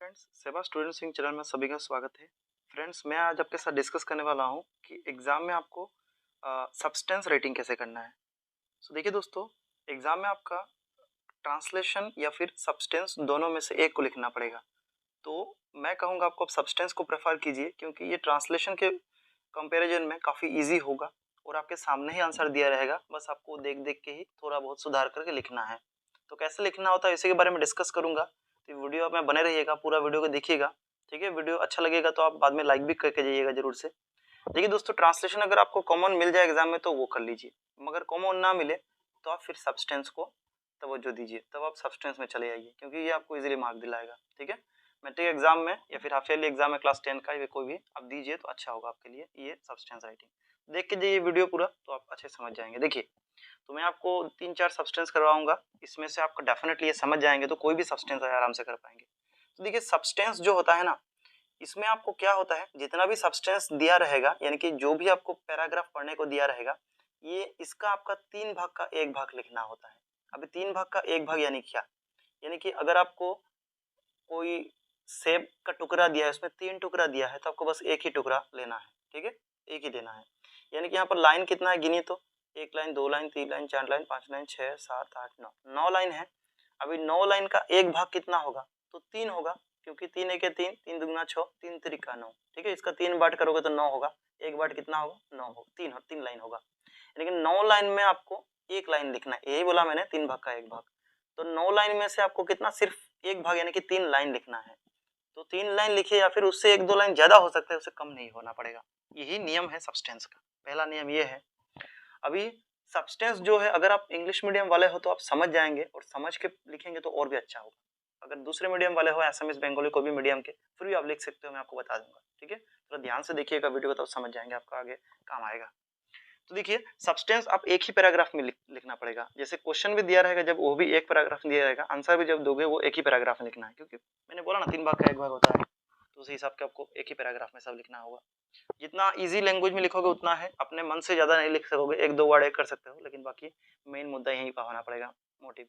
Friends, सेवा student Singh channel में सभी का स्वागत है। फ्रेंड्स, मैं आज आपके साथ डिस्कस करने वाला हूं कि एग्ज़ाम में आपको सब्सटेंस रेटिंग कैसे करना है। सो देखिए दोस्तों, एग्ज़ाम में आपका ट्रांसलेशन या फिर सब्सटेंस दोनों में से एक को लिखना पड़ेगा। तो मैं कहूँगा आपको आप सब्सटेंस को प्रेफर कीजिए, क्योंकि ये ट्रांसलेशन के कंपैरिजन में काफ़ी ईजी होगा और आपके सामने ही आंसर दिया रहेगा, बस आपको देख देख के ही थोड़ा बहुत सुधार करके लिखना है। तो कैसे लिखना होता है इसी के बारे में डिस्कस करूंगा, तो वीडियो में बने रहिएगा, पूरा वीडियो को देखिएगा। ठीक है, वीडियो अच्छा लगेगा तो आप बाद में लाइक भी करके जाइएगा जरूर से। देखिए दोस्तों, ट्रांसलेशन अगर आपको कॉमन मिल जाए एग्जाम में तो वो कर लीजिए, मगर कॉमन ना मिले तो आप फिर सब्सटेंस को तवज्जो दीजिए, तब आप सब्सटेंस में चले आइए, क्योंकि ये आपको इजीली मार्क दिलाएगा। ठीक है, मैट्रिक एग्जाम में या फिर हाफ ईयरली एग्जाम में क्लास 10 का या कोई भी आप दीजिए तो अच्छा होगा आपके लिए। ये सब्सटेंस राइटिंग देख के जाइए वीडियो पूरा, तो आप अच्छे समझ जाएंगे। देखिए, तो मैं आपको 3-4 सब्सटेंस करवाऊंगा, इसमें से आपको डेफिनेटली ये समझ जाएंगे तो कोई भी सब्सटेंस आराम से कर पाएंगे। तो देखिए, सब्सटेंस जो होता है ना, इसमें आपको क्या होता है, जितना भी सब्सटेंस दिया रहेगा, यानी कि जो भी आपको पैराग्राफ पढ़ने को दिया रहेगा, ये इसका आपका 3 भाग का 1 भाग लिखना होता है। अभी 3 भाग का 1 भाग यानी क्या, यानी कि अगर आपको कोई सेब का टुकड़ा दिया है, उसमें 3 टुकड़ा दिया है, तो आपको बस एक ही टुकड़ा लेना है। ठीक है, एक ही लेना है। यानी कि यहाँ पर लाइन कितना है गिनिए तो 1 line, 2 line, 3 line, 4 line, 5 line, 6, 7, 8, 9, 9 line है। अभी 9 लाइन का 1 भाग कितना होगा, तो 3 होगा, क्योंकि 3 1 3, 3 दूना 6, 3 त्रिका 9। ठीक है, इसका 3 बार करोगे तो 9 होगा, 1 बार कितना होगा, 9 होगा, 3 लाइन होगा। लेकिन 9 लाइन में आपको 1 लाइन लिखना है, यही बोला मैंने 3 भाग का 1 भाग। तो 9 लाइन में से आपको कितना, सिर्फ 1 भाग यानी कि 3 लाइन लिखना है। तो 3 लाइन लिखिए, या फिर उससे 1-2 लाइन ज्यादा हो सकता है, उससे कम नहीं होना पड़ेगा। यही नियम है सब्सटेंस का, पहला नियम ये है। अभी सब्सटेंस जो है, अगर आप इंग्लिश मीडियम वाले हो तो आप समझ जाएंगे और समझ के लिखेंगे तो और भी अच्छा होगा। अगर दूसरे मीडियम वाले हो, एसएमएस, बंगाली, कोई भी मीडियम के, फिर भी आप लिख सकते हो, मैं आपको बता दूंगा। ठीक है, थोड़ा ध्यान से देखिएगा वीडियो को, तब समझ जाएंगे, आपका आगे काम आएगा। तो देखिए, सब्सटेंस आप एक ही पैराग्राफ में लिखना पड़ेगा। जैसे क्वेश्चन भी दिया रहेगा, जब वो भी एक पैराग्राफ में दिया रहेगा, आंसर भी जब दोगे वो एक ही पैराग्राफ में लिखना है, क्योंकि मैंने बोला ना 3 भाग का 1 भाग होता है, तो उसी हिसाब से आपको एक ही पैराग्राफ में सब लिखना होगा। जितना इजी लैंग्वेज में लिखोगे उतना है, अपने मन से ज्यादा नहीं लिख सकोगे, 1-2 वर्ड कर सकते हो, लेकिन बाकी मेन मुद्दा यही का होना पड़ेगा, मोटिव।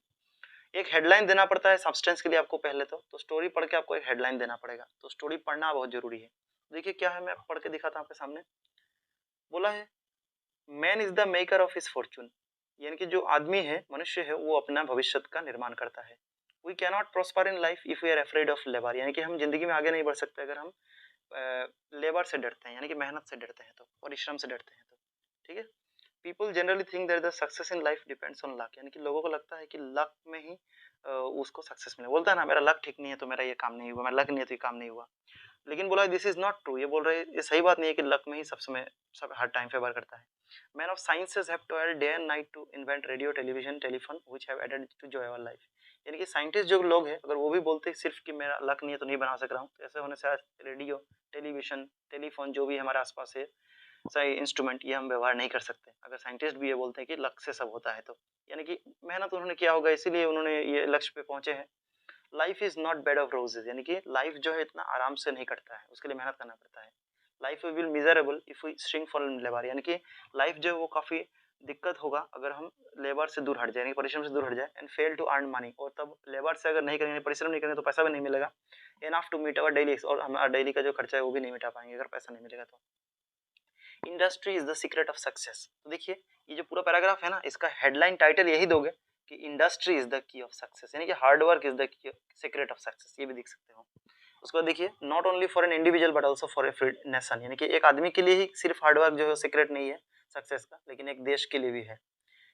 एक हेडलाइन देना पड़ता है सब्सटेंस के लिए आपको पहले तो स्टोरी पढ़ के आपको एक हेडलाइन देना पड़ेगा, तो स्टोरी पढ़ना बहुत जरूरी है। देखिए क्या है, मैं पढ़ के दिखाता हूँ आपके सामने। बोला है, man is the maker of his Fortune, यानी कि जो आदमी है, मनुष्य है, वो अपना भविष्य का निर्माण करता है। We can not prosper in life if we are afraid of labour, यानी कि हम जिंदगी में आगे नहीं बढ़ सकते अगर हम लेबर से डरते हैं, यानी कि मेहनत से डरते हैं, तो परिश्रम से डरते हैं तो। ठीक है, people generally think that the success in life depends on luck, यानी कि लोगों को लगता है कि लक में ही उसको सक्सेस मिले। बोलता है ना, मेरा लक ठीक नहीं है तो मेरा ये काम नहीं हुआ, मेरा लक नहीं है तो ये काम नहीं हुआ। लेकिन बोला दिस इज नॉट ट्रू, ये बोल रहे हैं ये सही बात नहीं है कि लक में ही सब हर टाइम फेवर करता है। Man of sciences have toiled day and night to invent radio, television, telephone which have added to joy our life, यानी कि साइंटिस्ट जो लोग हैं, अगर वो भी बोलते हैं सिर्फ कि मेरा लक नहीं है तो नहीं बना सक रहा हूँ, तो ऐसे होने से आज रेडियो, टेलीविजन, टेलीफोन जो भी हमारे आसपास है, सही इंस्ट्रूमेंट, ये हम व्यवहार नहीं कर सकते। अगर साइंटिस्ट भी ये बोलते हैं कि लक से सब होता है, तो यानी कि मेहनत उन्होंने किया होगा, इसीलिए उन्होंने ये लक्ष्य पे पहुंचे हैं। Life is not bed of roses, यानी कि लाइफ जो है इतना आराम से नहीं कटता है, उसके लिए मेहनत करना पड़ता है। Life will miserable if we string for labour, यानी कि लाइफ जो है वो काफी दिक्कत होगा अगर हम लेबर से दूर हट जाए, परिश्रम से दूर हट जाए, and fail to earn money, और तब लेबर से अगर नहीं करेंगे, परिश्रम नहीं करेंगे तो पैसा भी नहीं मिलेगा, enough to meet our daily, और हमारा डेली का जो खर्चा है वो भी नहीं मिटा पाएंगे अगर पैसा नहीं मिलेगा तो। Industry is the secret of success, तो देखिए ये जो पूरा पैराग्राफ है ना, इसका हेडलाइन टाइटल यही दोगे कि industry is the key of success, यानी कि hard work is the secret of success, ये भी देख सकते हो। उसके बाद देखिए, not only for an individual but also for a free nation, यानी कि एक आदमी के लिए ही सिर्फ हार्ड वर्क जो है सीक्रेट नहीं है सक्सेस का, लेकिन एक देश के लिए भी है।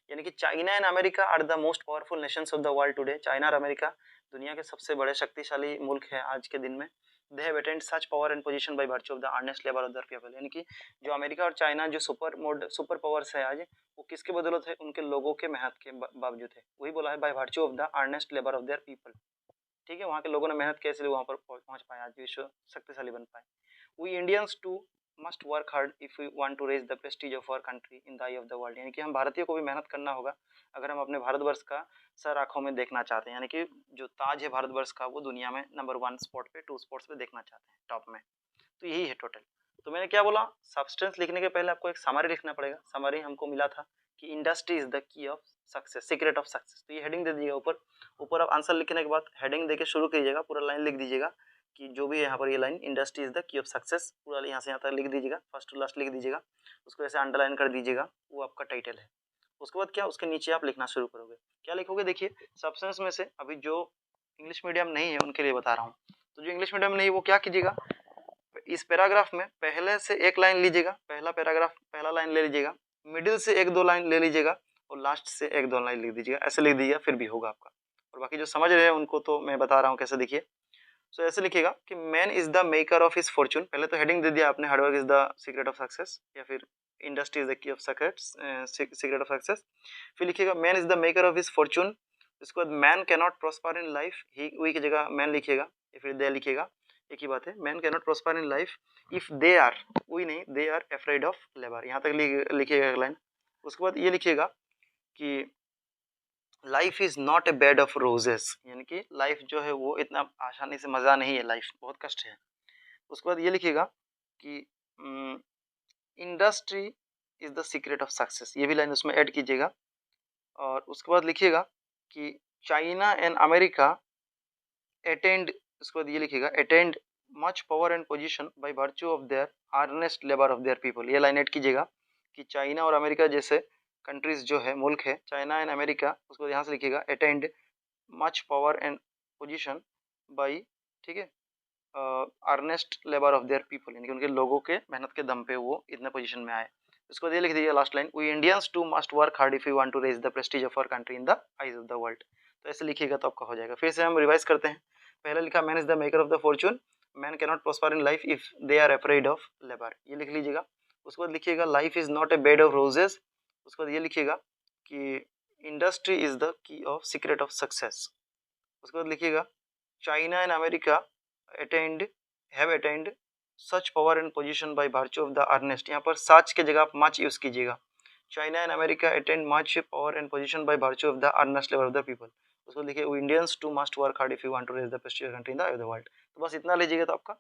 यानी कि China and America are the most powerful nations of the world today, China और अमेरिका दुनिया के सबसे बड़े शक्तिशाली मुल्क है आज के दिन में। They have attend such power and position by virtue of the earnest labour of their people, यानी कि जो अमेरिका और चाइना जो सुपर पावर्स है आज, वो किसके बदौलत है, उनके लोगों के मेहनत के बावजूद है। वही बोला है, by virtue of the earnest labour of their people. ठीक है, वहाँ के लोगों ने मेहनत की, इसलिए वहाँ पर पहुँच पाए, आज विश्व शक्तिशाली बन पाए। We Indians too must work hard if we want to raise the prestige of our country in the eye of the world, यानी कि हम भारतीय को भी मेहनत करना होगा अगर हम अपने भारतवर्ष का सर आंखों में देखना चाहते हैं, यानी कि जो ताज है भारतवर्ष का, वो दुनिया में नंबर 1 स्पॉट पे, 2 स्पॉट्स पे देखना चाहते हैं, टॉप में। तो यही है टोटल। तो मैंने क्या बोला, सब्सटेंस लिखने के पहले आपको एक समरी लिखना पड़ेगा। समरी हमको मिला था कि industry is the key of success, secret of success, तो ये हेडिंग दे दीजिएगा ऊपर। ऊपर आप आंसर लिखने के बाद हेडिंग देके शुरू कीजिएगा, पूरा लाइन लिख दीजिएगा कि जो भी है यहाँ पर ये line, industry is the key of success, पूरा यहाँ से यहाँ तक लिख दीजिएगा, फर्स्ट टू लास्ट लिख दीजिएगा, उसको ऐसे अंडरलाइन कर दीजिएगा, वो आपका टाइटल है। उसके बाद क्या, उसके नीचे आप लिखना शुरू करोगे। क्या लिखोगे, देखिए सब्सटेंस में से, अभी जो इंग्लिश मीडियम नहीं है उनके लिए बता रहा हूँ, तो जो इंग्लिश मीडियम नहीं है वो क्या कीजिएगा, इस पैराग्राफ में पहले से एक लाइन लीजिएगा, पहला पैराग्राफ पहला लाइन ले लीजिएगा, मिडिल से एक दो लाइन ले लीजिएगा और लास्ट से एक दो लाइन लिख दीजिएगा, ऐसे लिख दीजिएगा फिर भी होगा आपका। और बाकी जो समझ रहे हैं उनको तो मैं बता रहा हूँ कैसे, देखिए। सो ऐसे लिखिएगा कि man is the maker of his fortune, पहले तो हेडिंग दे दिया आपने, hard work is the secret of success, या फिर industry is the key of secret of success. फिर लिखिएगा man is the maker of his fortune, उसके बाद man can not prosper in life, he की जगह मैन लिखिएगा या फिर दे लिखिएगा, एक ही बात है। Man can not prosper in life if they are, वही नहीं, they are afraid of labour, यहाँ तक लिखिएगा लाइन। उसके बाद ये लिखिएगा कि life is not a bed of roses, यानी कि लाइफ जो है वो इतना आसानी से मजा नहीं है, लाइफ बहुत कष्ट है। उसके बाद ये लिखिएगा कि industry is the secret of success, ये भी लाइन उसमें ऐड कीजिएगा। और उसके बाद लिखिएगा कि चाइना एंड अमेरिका अटेंड, उसके बाद ये लिखिएगा attend much power and position by virtue of their earnest labour of their people, ये लाइन ऐड कीजिएगा कि चाइना और अमेरिका जैसे कंट्रीज जो है, मुल्क है चाइना एंड अमेरिका, उसको यहाँ से लिखिएगा attend much power and position by, ठीक है, earnest labour of their people, यानी कि उनके लोगों के मेहनत के दम पे वो इतने पोजीशन में आए। इसको ये लिख दीजिए last line, we Indians too must work hard if you want to raise the prestige of our country in the eyes of the world. तो ऐसे लिखिएगा तो आपका हो जाएगा। फिर से हम रिवाइज करते हैं, पहले लिखा man is the maker of the fortune, man can not prosper in life if they are afraid of labour, ये लिख लीजिएगा। उसके बाद लिखिएगा life is not a bed of roses, उसके बाद ये लिखिएगा कि industry is the key of secret of success. उसके बाद लिखिएगा China and America attend have attend such power and position by virtue of the earnest, यहाँ पर सच के जगह आप मच यूज कीजिएगा। China and America attend much power and position by virtue of the earnest level of the people. उसको लिखिए we Indians too must work hard if you want to raise the prestige country in the world. तो बस इतना लीजिएगा तो आपका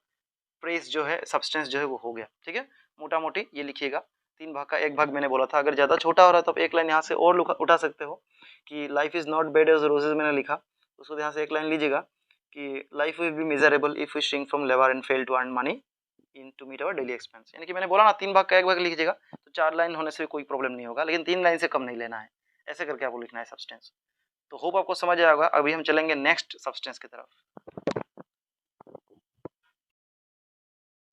press जो है, सब्सटेंस जो है वो हो गया, ठीक है। मोटा मोटी ये लिखिएगा, 3 भाग का 1 भाग मैंने बोला था, अगर ज़्यादा छोटा हो रहा है तो आप एक लाइन यहाँ से और उठा सकते हो कि life is not bed as roses मैंने लिखा, उसको यहाँ से एक लाइन लीजिएगा कि life will be miserable if we shrink from labour and fail to earn money in to meet our daily expense, यानी कि मैंने बोला ना 3 भाग का 1 भाग लीजिएगा तो 4 लाइन होने से कोई प्रॉब्लम नहीं होगा, लेकिन 3 लाइन से कम नहीं लेना है, ऐसे करके आपको लिखना है सब्सटेंस। तो होप आपको समझ आया होगा। अभी हम चलेंगे नेक्स्ट सब्सटेंस की तरफ।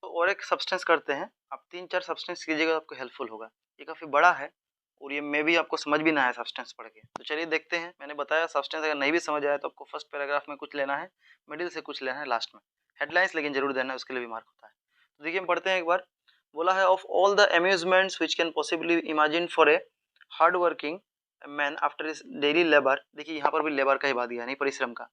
तो और एक सब्सटेंस करते हैं, आप 3-4 सब्सटेंस कीजिएगा आपको हेल्पफुल होगा। ये काफ़ी बड़ा है और ये मे भी आपको समझ भी ना आया सब्सटेंस पढ़ के। तो चलिए देखते हैं, मैंने बताया सब्सटेंस अगर नहीं भी समझ आया तो आपको फर्स्ट पैराग्राफ में कुछ लेना है, मिडिल से कुछ लेना है, लास्ट में हेडलाइंस लेकिन जरूर देना है, उसके लिए भी मार्क होता है। तो देखिए हम पढ़ते हैं एक बार। बोला है of all the amusements which can possibly imagine for a hard working man after is daily labour, देखिए यहाँ पर भी लेबर का ही बात दिया, नहीं परिश्रम का।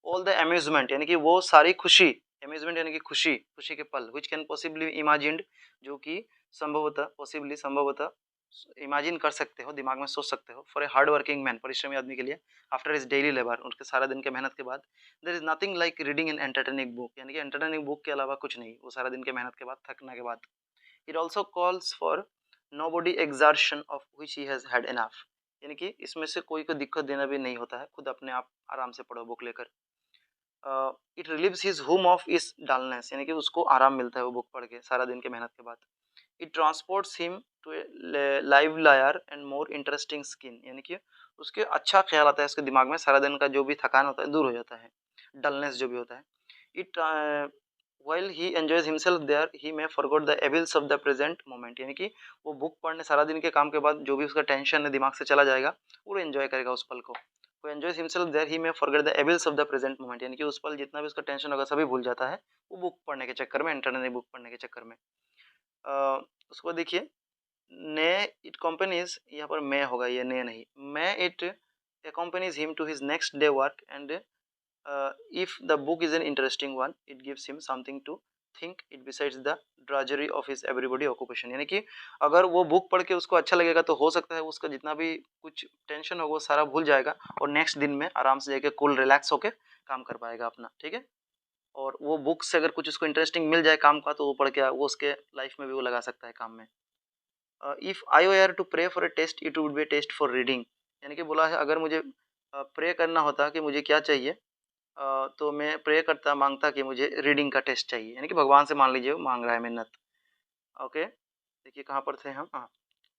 ऑल द अम्यूजमेंट यानी कि वो सारी खुशी, अम्यूजमेंट यानी कि खुशी, खुशी के पल, व्हिच कैन पॉसिबली इमेजिन्ड, जो कि संभवतः, पॉसिबली संभवतः इमेजिन कर सकते हो, दिमाग में सोच सकते हो, for a hard working man, परिश्रमी आदमी के लिए, आफ्टर हिज डेली लेबर, उनके सारा दिन के मेहनत के बाद, there is nothing like reading an entertaining book, यानी कि एंटरटेनिंग बुक के अलावा कुछ नहीं, वो सारा दिन के मेहनत के बाद, थकने के बाद। It also calls for no body exertion of which he has had enough, यानी कि इसमें से कोई को दिक्कत देना भी नहीं होता है, खुद अपने आप आराम से पढ़ो बुक लेकर। It relieves his home of इस डलनेस, यानी कि उसको आराम मिलता है वो बुक पढ़ के सारा दिन के मेहनत के बाद। It transports him to a livelier and more interesting skin, यानी कि उसके अच्छा ख्याल आता है, उसके दिमाग में सारा दिन का जो भी थकान होता है दूर हो जाता है, डलनेस जो भी होता है। It while he enjoys himself there he may forget the evils of the present moment, यानी कि वो बुक पढ़ने सारा दिन के काम के बाद जो भी उसका टेंशन है दिमाग से चला जाएगा, वो एंजॉय करेगा उस पल को। वो enjoys himself there he may forget the evils of the present moment, यानी कि उस पल जितना भी उसका टेंशन होगा सभी भूल जाता है वो बुक पढ़ने के चक्कर में, इंटरनेट बुक पढ़ने के चक्कर में। उसको देखिए, ने इट कंपनीज, यहाँ पर मैं होगा, ये ने नहीं, मैं it accompanies him to his next day work and if the book is an interesting one it gives him something to think it besides the drudgery of his everybody occupation, यानी कि अगर वो बुक पढ़ के उसको अच्छा लगेगा तो हो सकता है उसका जितना भी कुछ टेंशन होगा वो सारा भूल जाएगा और नेक्स्ट दिन में आराम से जाके कूल रिलैक्स होके काम कर पाएगा अपना, ठीक है। और वो बुक से अगर कुछ उसको इंटरेस्टिंग मिल जाए काम का तो वो पढ़ के वो उसके लाइफ में भी वो लगा सकता है काम में। If I were to pray for a taste it would be a taste for reading, यानी कि बोला है अगर मुझे प्रे करना होता कि मुझे क्या चाहिए तो मैं प्रे करता मांगता कि मुझे रीडिंग का टेस्ट चाहिए, यानी कि भगवान से मान लीजिए वो मांग रहा है मिन्नत। ओके, देखिए कहाँ पर थे हम। हाँ,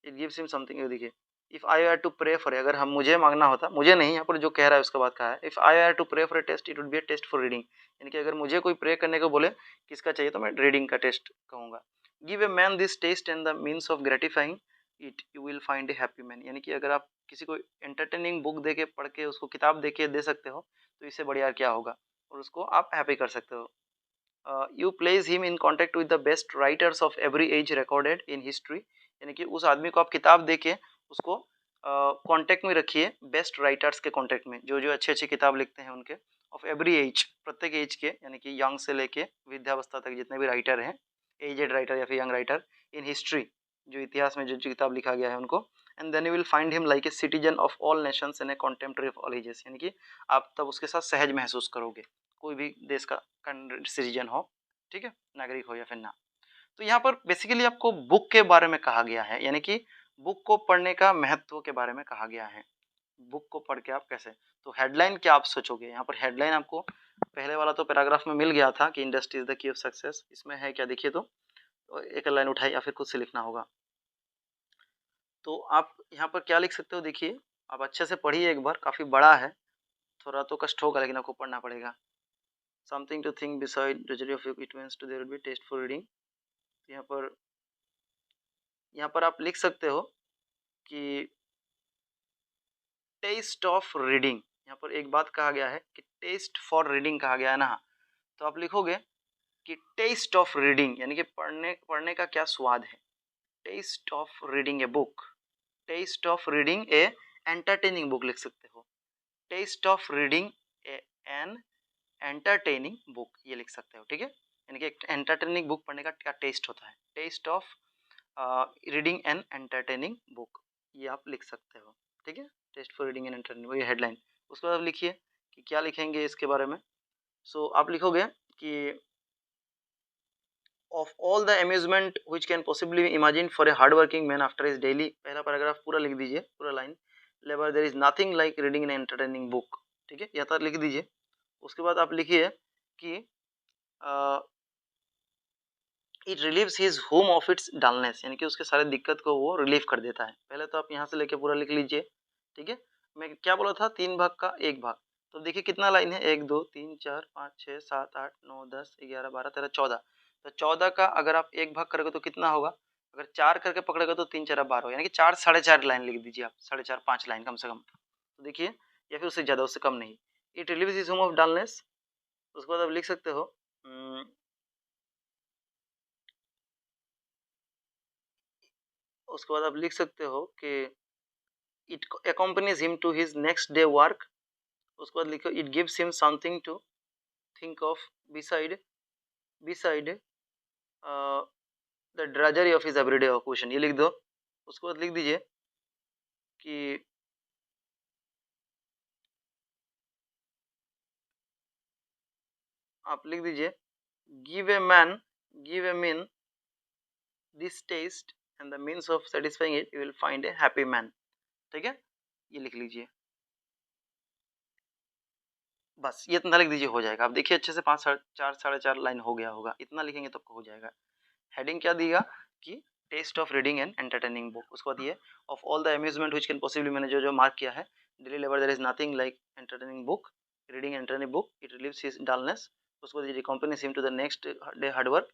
इट गिव्स हिम समथिंग। ये देखिए, if I are to pray for, अगर हम मुझे मांगना होता, मुझे नहीं, यहाँ पर जो कह रहा है उसके बाद कहा है if I are to pray for a taste it would be a taste for reading, यानी कि अगर मुझे कोई प्रे करने को बोले किसका चाहिए तो मैं रीडिंग का टेस्ट कहूँगा। Give a man this taste and the means of gratifying it you will find a happy man, यानी कि अगर आप किसी को एंटरटेनिंग बुक दे के पढ़ के उसको किताब दे के दे सकते हो तो इससे बढ़िया क्या होगा, और उसको आप हैप्पी कर सकते हो। You place him in contact with the best writers of every age recorded in history, यानी कि उस आदमी को आप किताब दे के उसको कांटेक्ट में रखिए, बेस्ट राइटर्स के कांटेक्ट में, जो जो अच्छी अच्छी किताब लिखते हैं उनके, ऑफ एवरी एज, प्रत्येक एज के, यानी कि यंग से लेके विद्यावस्था तक जितने भी राइटर हैं, एजेड राइटर या फिर यंग राइटर इन हिस्ट्री, जो इतिहास में जो जो किताब लिखा गया है उनको। And then you will find him like a citizen of all nations and a contemporary of all ages, यानी कि आप तब उसके साथ सहज महसूस करोगे, कोई भी देश का सिटीजन हो, ठीक है, नागरिक हो या फिर ना। तो यहाँ पर बेसिकली आपको बुक के बारे में कहा गया है, यानी कि बुक को पढ़ने का महत्व के बारे में कहा गया है। बुक को पढ़ के आप कैसे, तो हेडलाइन क्या आप सोचोगे, यहाँ पर हेडलाइन आपको पहले वाला तो पैराग्राफ में मिल गया था कि industry is the key of success, इसमें है क्या देखिए, तो एक लाइन उठाई या फिर खुद से लिखना होगा। तो आप यहाँ पर क्या लिख सकते हो, देखिए आप अच्छे से पढ़िए एक बार, काफ़ी बड़ा है, थोड़ा तो कष्ट होगा लेकिन आपको पढ़ना पड़ेगा। Something to think beside treasury of it means to there will be taste for reading. यहाँ पर आप लिख सकते हो कि टेस्ट ऑफ रीडिंग, यहाँ पर एक बात कहा गया है कि टेस्ट फॉर रीडिंग कहा गया है ना, तो आप लिखोगे कि टेस्ट ऑफ रीडिंग, यानी कि पढ़ने पढ़ने का क्या स्वाद है। Taste of reading a book, taste of reading a entertaining book लिख सकते हो, taste of reading a an entertaining book, ये लिख सकते हो, ठीक है। यानी कि एक एंटरटेनिंग बुक पढ़ने का क्या टेस्ट होता है, taste of reading an entertaining book, ये आप लिख सकते हो, ठीक है। Taste for reading an entertaining, ये हेडलाइन। उसके बाद आप लिखिए कि क्या लिखेंगे इसके बारे में। सो आप लिखोगे कि of all the amusement which can possibly imagine for a hard working man after his daily, पहला पैराग्राफ पूरा लिख दीजिए, पूरा line, labour there is nothing like reading an entertaining book, ठीक है, यहाँ तक लिख दीजिए। उसके बाद आप लिखिए कि it relieves his home of its dullness, यानी कि उसके सारे दिक्कत को वो रिलीव कर देता है। पहले तो आप यहाँ से लेके पूरा लिख लीजिए, ठीक है। मैं क्या बोला था, 3 भाग का 1 भाग, तो देखिए कितना लाइन है, 1 2 3 4 5 6 7 8 9 10 11 12 13 14, तो 14 का अगर आप 1 भाग करोगे तो कितना होगा, अगर 4 करके पकड़ेगा तो 3 4 12, यानी कि 4 साढ़े 4 लाइन लिख दीजिए आप, साढ़े 4 5 लाइन कम से कम, तो देखिए, या फिर उससे ज़्यादा, उससे कम नहीं। It relieves his home of dullness, उसके बाद आप लिख सकते हो उसके बाद आप लिख सकते हो कि it accompanies him to his next day work, उसके बाद लिखो it gives him something to think of beside the drudgery of his everyday occupation, ये लिख दो। उसके बाद लिख दीजिए कि आप लिख दीजिए give a man give a mean this taste and the means of satisfying it you will find a happy man, ठीक है, ये लिख लीजिए। बस ये इतना लिख दीजिए, हो जाएगा। आप देखिए अच्छे से 5 साढ़े 4 लाइन हो गया होगा, इतना लिखेंगे तो आपको हो जाएगा। हेडिंग क्या दिया कि taste of reading and entertaining book, उसके बाद ये of all the amusement which can possibly, मैंने जो जो मार्क किया है, daily labour there is nothing like entertaining book, reading entertaining book, it relieves his dullness, उसके बाद it accompanies him to the next day hard work,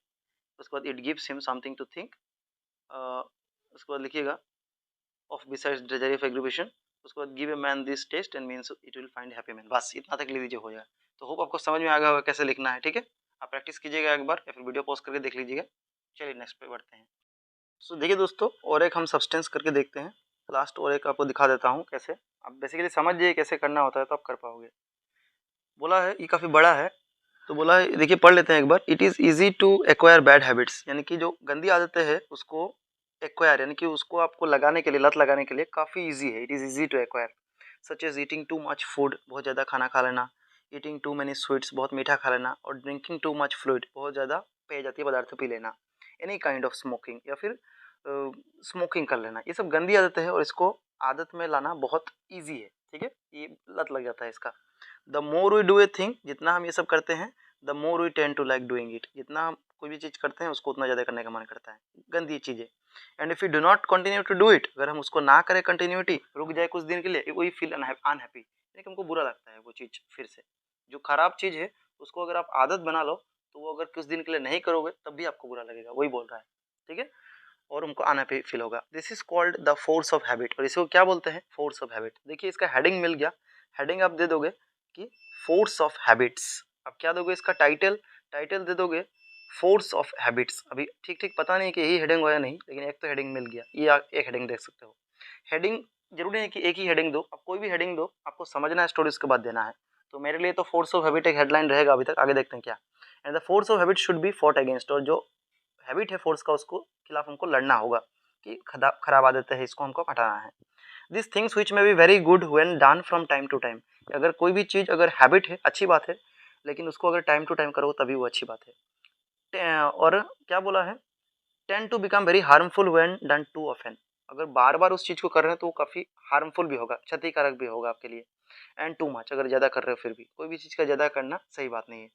उसके बाद it gives him something to think, उसके बाद लिखिएगा of besides drudgery of aggravation, उसके बाद give a man this taste and means it will find happy man, बस इतना तक लिख दीजिए, हो जाएगा। तो होप आपको समझ में आ गया होगा कैसे लिखना है, ठीक है। आप प्रैक्टिस कीजिएगा एक बार या फिर वीडियो पॉज करके देख लीजिएगा। चलिए नेक्स्ट पे बढ़ते हैं। सो देखिए दोस्तों, और एक हम सब्सटेंस करके देखते हैं, लास्ट और एक आपको दिखा देता हूँ कैसे, आप बेसिकली समझ जाइए कैसे करना होता है तो आप कर पाओगे। बोला है ये काफ़ी बड़ा है, तो बोला है देखिए पढ़ लेते हैं एक बार। It is easy to acquire bad habits, यानी कि जो गंदी आदतें हैं उसको एक्वायर, यानी कि उसको आपको लगाने के लिए, लत लगाने के लिए काफ़ी ईजी है। It is easy to acquire, such as eating too much food, बहुत ज़्यादा खाना खा लेना, ईटिंग टू मैनी स्वीट्स, बहुत मीठा खा लेना, और ड्रिंकिंग टू मच फ्लूइड, बहुत ज़्यादा पेय जातीय पदार्थ पी लेना, एनी काइंड ऑफ स्मोकिंग, या फिर स्मोकिंग कर लेना, ये सब गंदी आदतें हैं और इसको आदत में लाना बहुत ईजी है, ठीक है, ये लत लग जाता है इसका। The more we do a thing, जितना हम ये सब करते हैं, the more we tend to like doing it, जितना हम कोई भी चीज़ करते हैं उसको उतना ज़्यादा करने का मन करता है, गंदी चीज़ें। And if you do not continue to do it, अगर हम उसको ना करें कंटिन्यूटी, रुक जाए कुछ दिन के लिए, वी फील अनहैप्पी, यानी कि हमको बुरा लगता है वो चीज़ फिर से। जो खराब चीज़ है उसको अगर आप आदत बना लो तो वो अगर कुछ दिन के लिए नहीं करोगे तब भी आपको बुरा लगेगा, वही बोल रहा है, ठीक है, और उनको अनहैप्पी फील होगा। This is called the force of habit, और इसको क्या बोलते हैं, फोर्स ऑफ हैबिट। देखिए इसका हेडिंग मिल गया, हेडिंग आप दे दोगे कि फोर्स ऑफ हैबिट्स। अब क्या दोगे इसका टाइटल, टाइटल दे दोगे फोर्स ऑफ हैबिट्स। अभी ठीक ठीक पता नहीं कि यही हेडिंग हो या नहीं, लेकिन एक तो हेडिंग मिल गया, ये एक हेडिंग देख सकते हो। हेडिंग जरूरी है कि एक ही हेडिंग दो, आप कोई भी हेडिंग दो, आपको समझना है स्टोरी, उसके बाद देना है। तो मेरे लिए तो फोर्स ऑफ हैबिट एक हेडलाइन रहेगा अभी तक, आगे देखते हैं क्या। And the force of habit should be fought against, और जो हैबिट है फोर्स का उसको खिलाफ हमको लड़ना होगा कि खराब आदत है इसको हमको हटाना है। This things which may be very good when done from time to time, अगर कोई भी चीज़ अगर हैबिट है अच्छी बात है, लेकिन उसको अगर टाइम टू टाइम करो तभी वो अच्छी बात है। और क्या बोला है, tend to become very harmful when done too often, अगर बार बार उस चीज़ को कर रहे हैं तो वो काफ़ी हार्मफुल भी होगा, क्षतिकारक भी होगा आपके लिए। एंड टू मच, अगर ज़्यादा कर रहे हो फिर भी, कोई भी चीज़ का ज़्यादा करना सही बात नहीं है।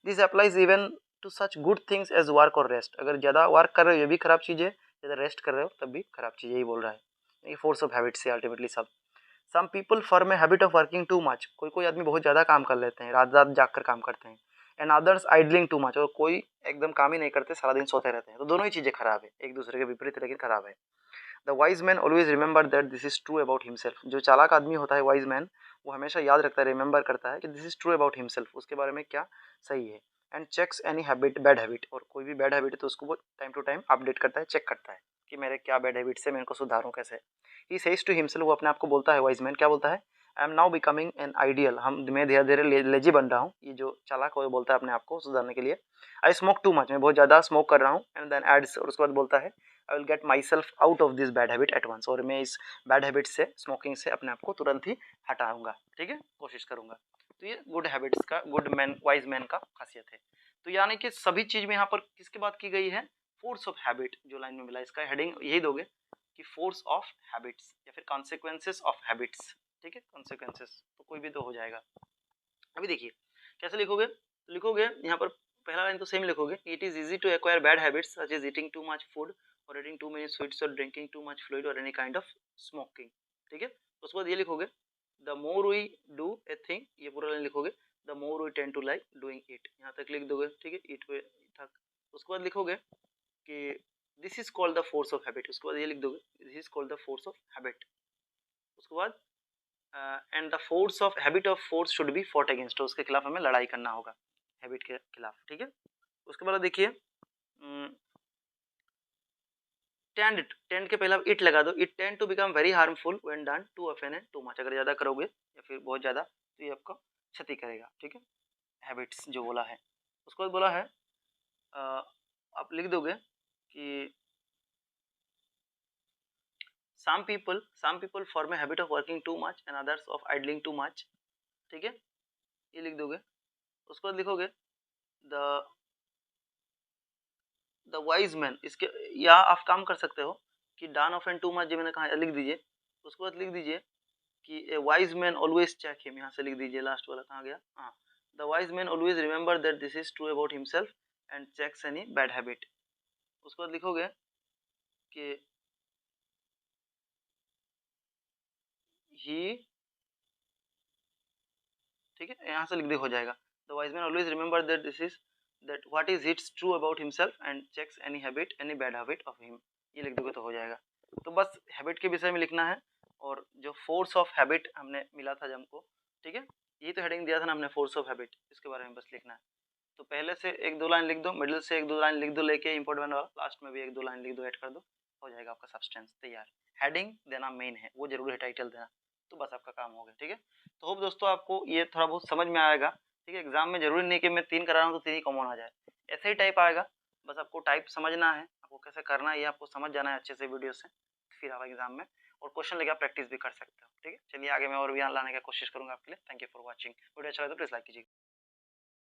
This applies even to such good things as work और रेस्ट, अगर ज़्यादा वर्क कर रहे हो ये भी खराब चीज़ है, ज़्यादा रेस्ट कर रहे हो तब भी खराब चीज़, यही बोल रहा है। ये फोर्स ऑफ हैबिट से अल्टीमेटली सब। Some people form a habit of working too much, कोई कोई आदमी बहुत ज़्यादा काम कर लेते हैं, रात रात जाग कर काम करते हैं। And others idling too much, और कोई एकदम काम ही नहीं करते, सारा दिन सोते रहते हैं। तो दोनों ही चीज़ें खराब है, एक दूसरे के विपरीत लेकिन खराब है। The wise man always remember that this is true about himself, जो चालाक आदमी होता है वाइज मैन, वो हमेशा याद रखता है, रिमेंबर करता है कि this is true about himself, उसके बारे में क्या सही है। And checks any habit bad habit, और कोई भी बैड हैबिट है तो उसको वो टाइम टू टाइम अपडेट करता है, चेक करता है कि मेरे क्या बैड हैबिट्स है, मैं इनको सुधारूं कैसे। ही सेज टू हिमसेल्फ, वो अपने आप को बोलता है, वाइज मैन क्या बोलता है, I am now becoming an ideal, मैं धीरे धीरे लेजी बन रहा हूँ, ये जो चालाक है वो बोलता है अपने आप को सुधारने के लिए। आई स्मोक टू मच, मैं बहुत ज़्यादा स्मोक कर रहा हूँ। एंड देन एड्स, और उसके बाद बोलता है I will get myself out of this bad habit at once, और मैं इस बैड हैबिट से, स्मोकिंग से अपने आप को तुरंत ही हटाऊंगा, ठीक है, कोशिश करूंगा। तो ये गुड हैबिट्स का, गुड मैन, वाइज मैन का खासियत है। तो यानी कि सभी चीज में यहाँ पर किसकी बात की गई है, फोर्स ऑफ हैबिट, जो लाइन में मिला इसका हेडिंग यही दोगे कि फोर्स ऑफ हैबिट्स या फिर कॉन्सिक्वेंसेस ऑफ हैबिट्स, ठीक है, कॉन्सिक्वेंसेस तो कोई भी तो हो जाएगा। अभी देखिए कैसे लिखोगे, तो लिखोगे यहाँ पर पहला लाइन तो सेम लिखोगे, it is easy to acquire bad habits such as eating too much food और ईटिंग टू मेनी स्वीट्स और ड्रिंकिंग टू मच फ्लूइड और एनी काइंड ऑफ स्मोकिंग, ठीक है। उसके बाद ये लिखोगे the more we do a thing, ये पूरा लाइन लिखोगे, the more we tend to like doing it, यहाँ तक लिख दोगे, ठीक है, इट पे तक। उसके बाद लिखोगे कि this is called the force of habit, उसके बाद ये लिख दोगे this is called the force of habit. उसके बाद and the force of habit of force should be fought against, उसके खिलाफ हमें लड़ाई करना होगा, हैबिट के खिलाफ, ठीक है। उसके बाद देखिए टेंड, टेंड के पहले इट लगा दो, it tend to become very harmful when done too often and too much, अगर ज़्यादा करोगे या फिर बहुत ज़्यादा तो ये आपको क्षति करेगा, ठीक है, हैबिट्स जो बोला है। उसके बाद बोला है आप लिख दोगे कि some people form a habit of working too much and others of idling too much, ठीक है, ये लिख दोगे। उसके बाद लिखोगे द वाइज मैन, इसके या आप काम कर सकते हो कि done of and too much जो मैंने कहा लिख दीजिए। उसके बाद लिख दीजिए कि a wise man always check him, यहाँ से लिख दीजिए लास्ट वाला कहाँ गया, हाँ, the wise man always remember that this is true about himself and checks any bad habit. उसके बाद लिखोगे कि ही, ठीक है, यहाँ से लिख दे हो जाएगा, the wise man always remember that this is that what is its true about himself and checks any habit any bad habit of him, ये लिख दोगे तो हो जाएगा। तो बस हैबिट के विषय में लिखना है, और जो फोर्स ऑफ हैबिट हमने मिला था जब हमको, ठीक है, यही तो हेडिंग दिया था ना हमने, फोर्स ऑफ हैबिट, इसके बारे में बस लिखना है। तो पहले से एक दो लाइन लिख दो, मिडिल से एक दो लाइन लिख दो लेके इंपॉर्टेंट वाला, लास्ट में भी एक दो लाइन लिख दो, ऐड कर दो, हो जाएगा आपका सब्सटेंस तैयार। हेडिंग देना मेन है, वो जरूरी है, टाइटल देना, तो बस आपका काम हो गया, ठीक है। तो होप दोस्तों आपको ये थोड़ा बहुत समझ में आएगा, ठीक है। एग्जाम में जरूरी नहीं कि मैं 3 करा रहा हूँ तो 3 ही कॉमन आ जाए, ऐसे ही टाइप आएगा, बस आपको टाइप समझना है, आपको कैसे करना है ये आपको समझ जाना है अच्छे से वीडियो से, फिर आप एग्जाम में और क्वेश्चन लेके आप प्रैक्टिस भी कर सकते हो, ठीक है। चलिए आगे मैं और भी लाने की कोशिश करूंगा आपके लिए। Thank you for watching, video अच्छा लगे तो प्लीज लाइक कीजिए।